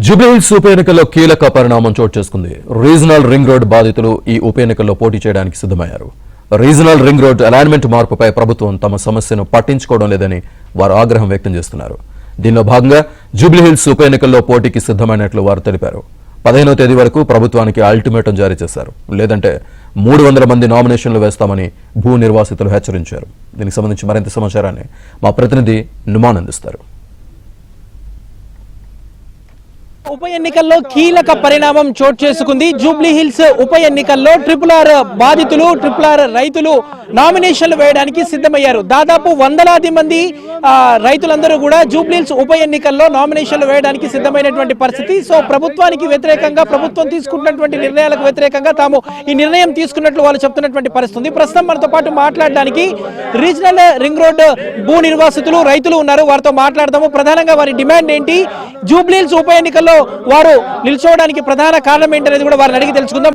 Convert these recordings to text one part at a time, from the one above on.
జూబ్లీహిల్స్ ఉప ఎన్నికల్లో కీలక పరిణామం చోటు చేసుకుంది. రీజనల్ రింగ్ రోడ్ బాధితులు ఈ ఉప ఎన్నికల్లో పోటీ చేయడానికి సిద్ధమయ్యారు. రీజనల్ రింగ్ రోడ్ అలైన్మెంట్ మార్పుపై ప్రభుత్వం తమ సమస్యను పట్టించుకోవడం లేదని వారు ఆగ్రహం వ్యక్తం చేస్తున్నారు. దీనిలో భాగంగా జూబ్లీహిల్స్ ఉప ఎన్నికల్లో పోటీకి సిద్ధమైనట్లు వారు తెలిపారు. 15వ తేదీ వరకు ప్రభుత్వానికి అల్టిమేటం జారీ చేశారు. లేదంటే 300 మంది నామినేషన్లు వేస్తామని భూ నిర్వాసితులు హెచ్చరించారు. దీనికి సంబంధించి మరింత సమాచారాన్ని మా ప్రతినిధి నుమాన్ అందిస్తారు. ఉప ఎన్నికల్లో కీలక పరిణామం చోటు చేసుకుంది. జూబ్లీహిల్స్ ఉప ఎన్నికల్లో RRR బాధితులు RRR రైతులు నామినేషన్లు వేయడానికి సిద్ధమయ్యారు. దాదాపు వందలాది మంది రైతులందరూ కూడా జూబ్లీహిల్స్ ఉప ఎన్నికల్లో నామినేషన్లు వేయడానికి సిద్ధమైనటువంటి పరిస్థితి. సో ప్రభుత్వానికి వ్యతిరేకంగా, ప్రభుత్వం తీసుకున్నటువంటి నిర్ణయాలకు వ్యతిరేకంగా తాము ఈ నిర్ణయం తీసుకున్నట్లు వాళ్ళు చెప్తున్నటువంటి పరిస్థితి. ప్రస్తుతం మనతో పాటు మాట్లాడడానికి రీజనల్ రింగ్ రోడ్ భూ నిర్వాసితులు రైతులు ఉన్నారు. వారితో మాట్లాడదాము. ప్రధానంగా వారి డిమాండ్ ఏంటి, జూబ్లీహిల్స్ ఉప ఎన్నికల్లో వారు నిల్చోవడానికి ప్రధాన కారణం ఏంటనేది కూడా వారిని అడిగి తెలుసుకుందాం.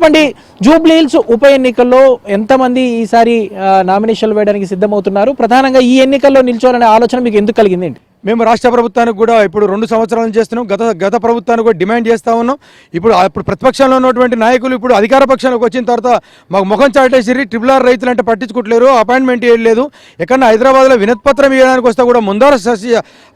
జూబ్లీహిల్స్ ఉప ఎన్నికల్లో ఎంతమంది ఈసారి నామినేషన్లు వేయడానికి సిద్ధమవుతున్నారు? ప్రధానంగా ఈ ఎన్నికల్లో నిల్చోవాలనే ఆలోచన మీకు ఎందుకు కలిగింది? మేము రాష్ట్ర ప్రభుత్వానికి కూడా ఇప్పుడు 2 సంవత్సరాలు చేస్తున్నాం. గత ప్రభుత్వానికి కూడా డిమాండ్ చేస్తూ ఉన్నాం. ఇప్పుడు ప్రతిపక్షంలో ఉన్నటువంటి నాయకులు ఇప్పుడు అధికార పక్షానికి వచ్చిన తర్వాత మాకు ముఖం చాటేసి RRR రైతులు అంటే పట్టించుకోవట్లేరు, అపాయింట్మెంట్ ఇవ్వలేదు. ఎక్కడన్నా హైదరాబాద్లో వినతిపత్రం ఇవ్వడానికి వస్తే కూడా ముందర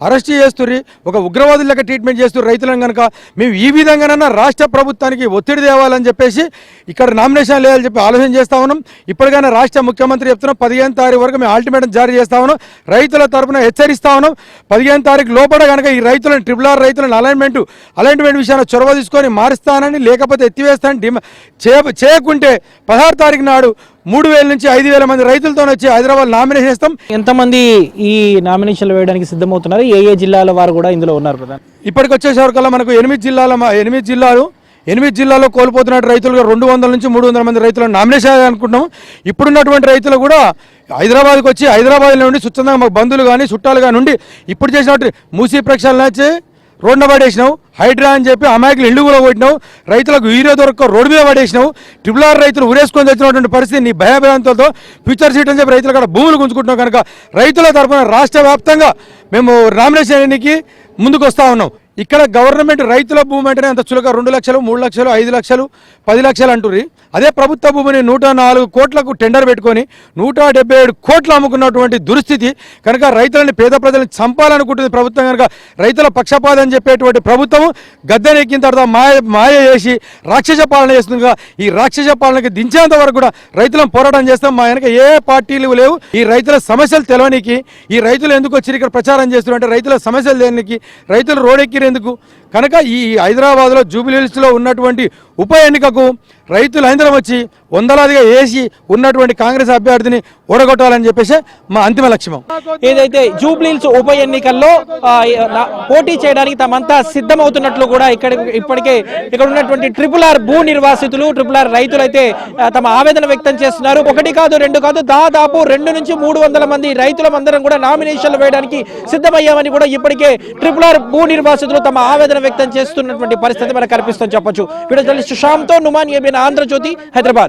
అరెస్ట్ చేస్తుర్రి, ఒక ఉగ్రవాదుల లెక్క ట్రీట్మెంట్ చేస్తున్నారు రైతులను. కనుక మేము ఈ విధంగానన్నా రాష్ట్ర ప్రభుత్వానికి ఒత్తిడి తేవాలని చెప్పేసి ఇక్కడ నామినేషన్ లేదని చెప్పి ఆలోచన చేస్తా ఉన్నాం. ఇప్పటికైనా రాష్ట్ర ముఖ్యమంత్రి చెప్తున్నాం 15వ తారీఖు వరకు మేము అల్టిమేటం జారీ చేస్తా ఉన్నాం. రైతుల తరఫున హెచ్చరిస్తా ఉన్నాం. 15వ తారీఖు లోపల కనుక ఈ రైతులను RRR రైతులను అలైన్మెంట్ విషయాన్ని చొరవ తీసుకొని మారుస్తానని, లేకపోతే ఎత్తివేస్తానని చేయకుంటే 16వ తారీఖు నాడు 3000 నుంచి 5000 మంది రైతులతో వచ్చి హైదరాబాద్ నామినేషన్ ఇస్తాం. ఎంతమంది ఈ నామినేషన్లు వేయడానికి సిద్ధమవుతున్నారు? ఏ జిల్లాల వారు కూడా ఇందులో ఉన్నారు? ఇప్పటికి వచ్చేసరికల్లా మనకు 8 జిల్లాల్లో కోల్పోతున్న రైతులుగా 200 నుంచి 300 మంది రైతులను నామినేషన్ అనుకుంటున్నాం. ఇప్పుడున్నటువంటి రైతులు కూడా హైదరాబాద్కి వచ్చి హైదరాబాద్లో నుండి స్వచ్ఛందంగా మాకు బంధువులు కానీ చుట్టాలు కానీ ఉండి ఇప్పుడు చేసినట్టు మూసీ ప్రక్షాళన వచ్చి రోడ్డున పడేసినావు, హైడ్రా అని చెప్పి అమాయకులు ఇల్లు కూడా కొట్టినావు, రైతులకు హీరో దొరక్క రోడ్డు మీద పడేసినావు. RRR రైతులు ఉరేసుకొని తెచ్చినటువంటి పరిస్థితి నీ భయభ్రాంతులతో ఫ్యూచర్ సీట్ అని చెప్పి రైతులు కూడా భూములు గుంజుకుంటున్నావు. కనుక రైతుల తరఫున రాష్ట్ర వ్యాప్తంగా మేము నామినేషన్ ఎన్నికకి ముందుకు వస్తూ ఉన్నాం. ఇక్కడ గవర్నమెంట్ రైతుల భూమి అంటేనే అంత చులక 2 లక్షలు, 3 లక్షలు, 5 లక్షలు, 10 లక్షలు అంటుర్రి. అదే ప్రభుత్వ భూమిని 104 కోట్లకు టెండర్ పెట్టుకొని 177 కోట్లు అమ్ముకున్నటువంటి దుస్థితి. కనుక రైతులని, పేద ప్రజలను చంపాలనుకుంటుంది ప్రభుత్వం. కనుక రైతుల పక్షపాతం అని చెప్పేటువంటి ప్రభుత్వం గద్దెనెక్కిన తర్వాత మాయ చేసి రాక్షస పాలన చేస్తుంది. ఈ రాక్షస పాలనకి దించేంత వరకు కూడా రైతులను పోరాటం చేస్తాం. మా వెనక ఏ పార్టీలు లేవు. ఈ రైతుల సమస్యలు తెలవనికి, ఈ రైతులు ఎందుకు వచ్చి ఇక్కడ ప్రచారం చేస్తున్నారు అంటే రైతుల సమస్యలు దేనికి, రైతులు రోడ్డెక్కిరు ఎందుకు? కనుక ఈ హైదరాబాద్లో జూబ్లీహిల్స్లో ఉన్నటువంటి ఉప ఎన్నికకు రైతులందరం వచ్చి వందలాదిగా వేసి ఉన్నటువంటి కాంగ్రెస్ అభ్యర్థిని ఓడగొట్టాలని చెప్పేసి మా అంతిమ లక్ష్యం. ఏదైతే జూబ్లీహిల్స్ ఉప ఎన్నికల్లో పోటీ చేయడానికి తమంతా సిద్ధమవుతున్నట్లు కూడా ఇప్పటికే ఇక్కడ ఉన్నటువంటి RRR భూ నిర్వాసితులు, RRR రైతులు అయితే తమ ఆవేదన వ్యక్తం చేస్తున్నారు. 1 కాదు 2 కాదు, దాదాపు 2 నుంచి 300 మంది రైతులందరం కూడా నామినేషన్లు వేయడానికి సిద్ధమయ్యామని కూడా ఇప్పటికే RRR భూ నిర్వాసితులు తమ ఆవేదన వ్యక్తం చేస్తున్నటువంటి పరిస్థితి మనకు కనిపిస్తుందని చెప్పొచ్చు. Video journalist శ్యామ్తో Numan, ABN Andhra Jyothi, Hyderabad.